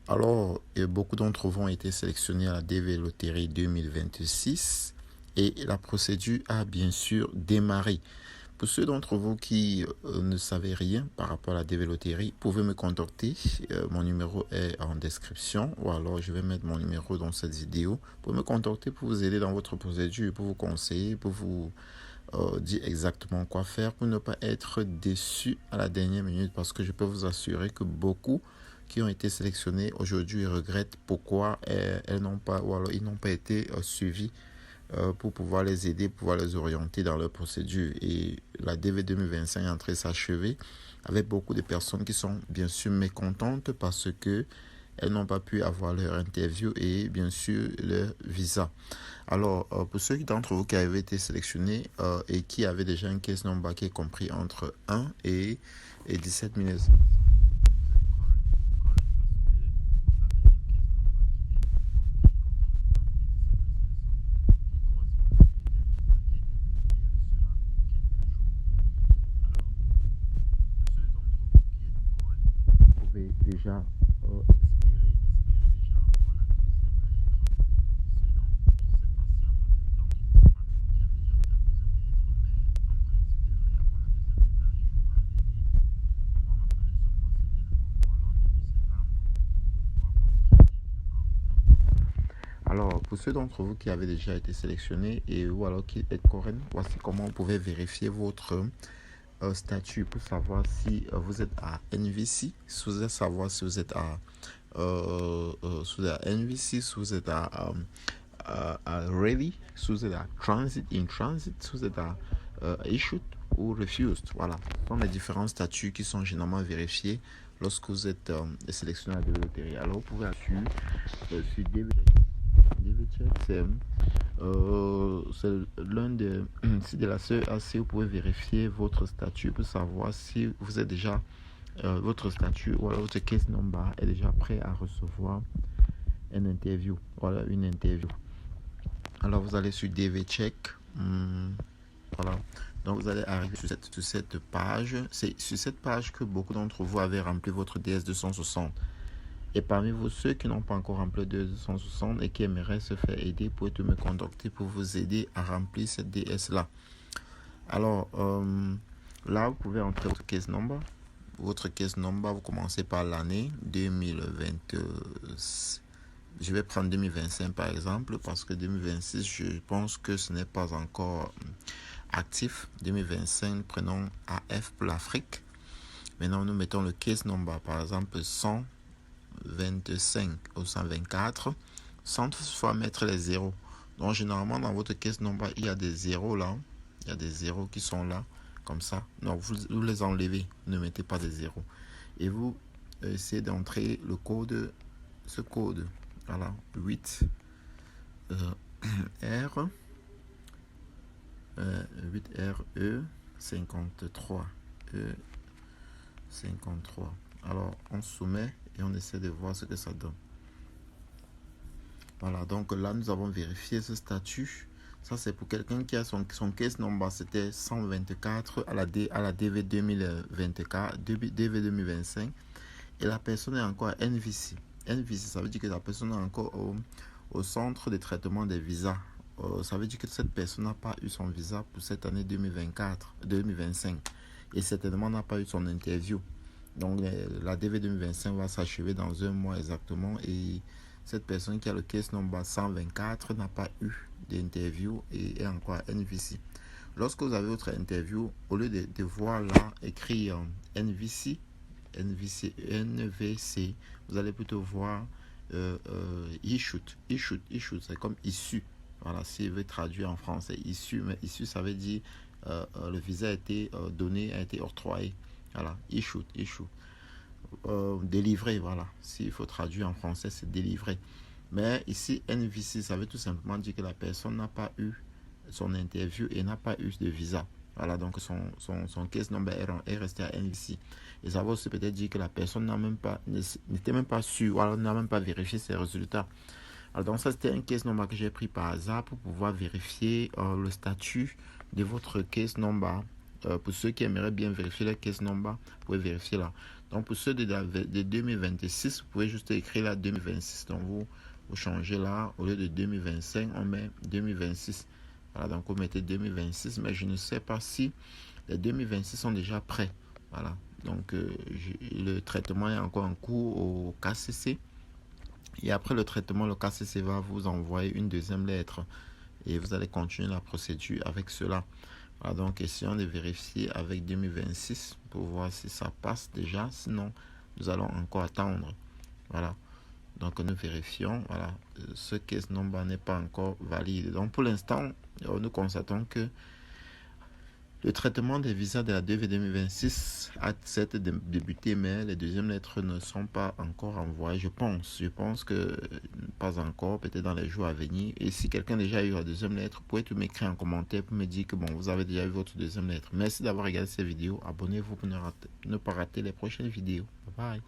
Alors, beaucoup d'entre vous ont été sélectionnés à la DV Loterie 2026 et la procédure a bien sûr démarré. Pour ceux d'entre vous qui ne savaient rien par rapport à la DV Loterie, vous pouvez me contacter. Mon numéro est en description ou alors je vais mettre mon numéro dans cette vidéo. Vous pouvez me contacter pour vous aider dans votre procédure, pour vous conseiller, pour vous dire exactement quoi faire pour ne pas être déçu à la dernière minute parce que je peux vous assurer que beaucoup qui ont été sélectionnés aujourd'hui regrettent pourquoi elles n'ont pas ou alors ils n'ont pas été suivis pour pouvoir les aider, pouvoir les orienter dans leur procédure. Et la DV 2025 est en train de s'achever avec beaucoup de personnes qui sont bien sûr mécontentes parce que elles n'ont pas pu avoir leur interview et bien sûr leur visa. Alors, pour ceux d'entre vous qui avaient été sélectionnés et qui avaient déjà un case number qui est compris entre 1 et 17 000. Déjà espérer déjà avoir la deuxième lettre. Ceux d'entre vous, je ne sais pas s'il y en a d'entre vous qui avaient déjà eu la deuxième lettre, mais en principe, devrait avoir la deuxième lettre dans les jours à venir, avant la fin de ce mois certainement, ou alors en début septembre, pour pouvoir avoir votre interview en octobre. Alors, pour ceux d'entre vous qui avaient déjà été sélectionnés et ou alors qui êtes coréens, voici comment vous pouvez vérifier votre statut pour savoir si vous êtes à NVC, si vous êtes savoir si vous êtes à NVC, si vous êtes à ready, si vous êtes à transit, in transit, si vous êtes à issued ou refused. Voilà, ce sont les différents statuts qui sont généralement vérifiés lorsque vous êtes sélectionné à la loterie. Alors vous pouvez assurer sur DVCheck, c'est l'un des sites de la CEAC. Vous pouvez vérifier votre statut pour savoir si vous êtes déjà votre statut ou alors votre case number est déjà prêt à recevoir une interview. Voilà, une interview. Alors vous allez sur DVCheck. Voilà. Donc vous allez arriver sur cette page. C'est sur cette page que beaucoup d'entre vous avez rempli votre DS260. Et parmi vous, ceux qui n'ont pas encore rempli le DS260 et qui aimeraient se faire aider, vous pouvez me contacter pour vous aider à remplir cette DS-là. Alors, là, vous pouvez entrer votre case number. Votre case number, vous commencez par l'année 2020. Je vais prendre 2025 par exemple, parce que 2026, je pense que ce n'est pas encore actif. 2025, prenons AF pour l'Afrique. Maintenant, nous mettons le case number, par exemple 125 ou 124, sans toutefois mettre les zéros. Donc, généralement, dans votre case number, il y a des zéros là. Il y a des zéros qui sont là, comme ça. Donc, vous les enlevez. Ne mettez pas des zéros. Et vous essayez d'entrer le code, ce code. Voilà, 8 R 8RE 53 E53. Alors on soumet et on essaie de voir ce que ça donne. Voilà, donc là nous avons vérifié ce statut. Ça c'est pour quelqu'un qui a son case number, c'était 124 à la DV 2024, DV 2025. Et la personne est encore à NVC. NVC, ça veut dire que la personne est encore au centre de traitement des visas. Ça veut dire que cette personne n'a pas eu son visa pour cette année 2025 et certainement n'a pas eu son interview. Donc la DV 2025 va s'achever dans un mois exactement et cette personne qui a le case number 124 n'a pas eu d'interview et est encore à NVC. Lorsque vous avez votre interview, au lieu de voir là écrit NVC, vous allez plutôt voir issued, c'est comme issu. Voilà, si je veux traduire en français, issu, mais issu, ça veut dire le visa a été donné, a été octroyé. Voilà, issued. Délivré, voilà. S'il faut traduire en français, c'est délivré. Mais ici, NVC, ça veut tout simplement dire que la personne n'a pas eu son interview et n'a pas eu de visa. Voilà, donc son case number est resté à NVC. Et ça va aussi peut-être dire que la personne n'était même pas sûre, ou alors n'a même pas vérifié ses résultats. Alors donc ça c'était un case number que j'ai pris par hasard pour pouvoir vérifier le statut de votre case number. Pour ceux qui aimeraient bien vérifier le case number, vous pouvez vérifier là. Donc pour ceux de 2026, vous pouvez juste écrire là 2026. Donc vous changez là, au lieu de 2025, on met 2026. Voilà, donc vous mettez 2026, mais je ne sais pas si les 2026 sont déjà prêts. Voilà, donc le traitement est encore en cours au KCC. Et après le traitement, le KCC va vous envoyer une deuxième lettre. Et vous allez continuer la procédure avec cela. Voilà, donc essayons de vérifier avec 2026 pour voir si ça passe déjà. Sinon, nous allons encore attendre. Voilà. Donc nous vérifions. Voilà. Ce case number n'est pas encore valide. Donc pour l'instant, nous constatons que le traitement des visas de la DV 2026 a certes débuté, mais les deuxièmes lettres ne sont pas encore envoyées. Je pense que pas encore, peut-être dans les jours à venir. Et si quelqu'un a déjà eu la deuxième lettre, vous pouvez tout m'écrire en commentaire pour me dire que bon, vous avez déjà eu votre deuxième lettre. Merci d'avoir regardé cette vidéo. Abonnez-vous pour ne pas rater les prochaines vidéos. Bye bye.